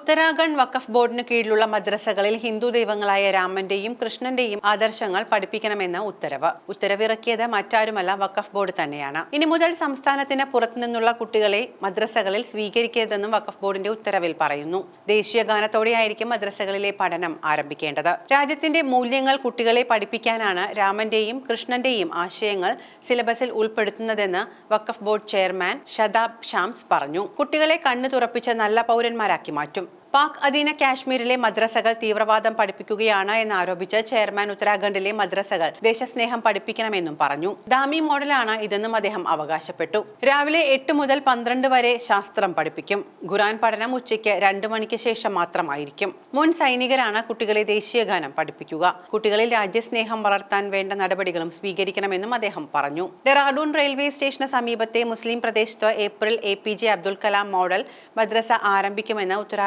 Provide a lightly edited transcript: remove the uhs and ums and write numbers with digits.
ഉത്തരാഖണ്ഡ് വഖഫ് ബോർഡിന് കീഴിലുള്ള മദ്രസകളിൽ ഹിന്ദു ദൈവങ്ങളായ രാമന്റെയും കൃഷ്ണന്റെയും ആദർശങ്ങൾ പഠിപ്പിക്കണമെന്ന് ഉത്തരവിറക്കിയത് മറ്റാരുമല്ല, വഖഫ് ബോർഡ് തന്നെയാണ്. ഇനി മുതൽ സംസ്ഥാനത്തിന് പുറത്തുനിന്നുള്ള കുട്ടികളെ മദ്രസകളിൽ സ്വീകരിക്കരുതെന്നും വഖഫ് ബോർഡിന്റെ ഉത്തരവിൽ പറയുന്നു. ദേശീയ ഗാനത്തോടെയായിരിക്കും മദ്രസകളിലെ പഠനം ആരംഭിക്കേണ്ടത്. രാജ്യത്തിന്റെ മൂല്യങ്ങൾ കുട്ടികളെ പഠിപ്പിക്കാനാണ് രാമന്റെയും കൃഷ്ണന്റെയും ആശയങ്ങൾ സിലബസിൽ ഉൾപ്പെടുത്തുന്നതെന്ന് വഖഫ് ബോർഡ് ചെയർമാൻ ഷദാബ് ഷാംസ് പറഞ്ഞു. കുട്ടികളെ കണ്ണു തുറപ്പിച്ച് നല്ല പൗരന്മാരാക്കി മാറ്റും. പാക് അധീന കാശ്മീരിലെ മദ്രസകൾ തീവ്രവാദം പഠിപ്പിക്കുകയാണ് എന്നാരോപിച്ച് ചെയർമാൻ ഉത്തരാഖണ്ഡിലെ മദ്രസകൾ ദേശസ്നേഹം പഠിപ്പിക്കണമെന്നും പറഞ്ഞു. ദാമി മോഡലാണ് ഇതെന്നും അദ്ദേഹം അവകാശപ്പെട്ടു. രാവിലെ 8 മുതൽ 12 വരെ ശാസ്ത്രം പഠിപ്പിക്കും. ഖുർആൻ പഠനം ഉച്ചയ്ക്ക് 2 മണിക്ക് ശേഷം മാത്രമായിരിക്കും. മുൻ സൈനികരാണ് കുട്ടികളെ ദേശീയഗാനം പഠിപ്പിക്കുക. കുട്ടികളിൽ രാജ്യസ്നേഹം വളർത്താൻ വേണ്ട നടപടികളും സ്വീകരിക്കണമെന്നും അദ്ദേഹം പറഞ്ഞു. ഡെറാഡൂൺ റെയിൽവേ സ്റ്റേഷന് സമീപത്തെ മുസ്ലിം പ്രദേശത്ത് April APJ Abdul Kalam model മദ്രസ ആരംഭിക്കുമെന്ന് ഉത്തരാഖണ്ഡ്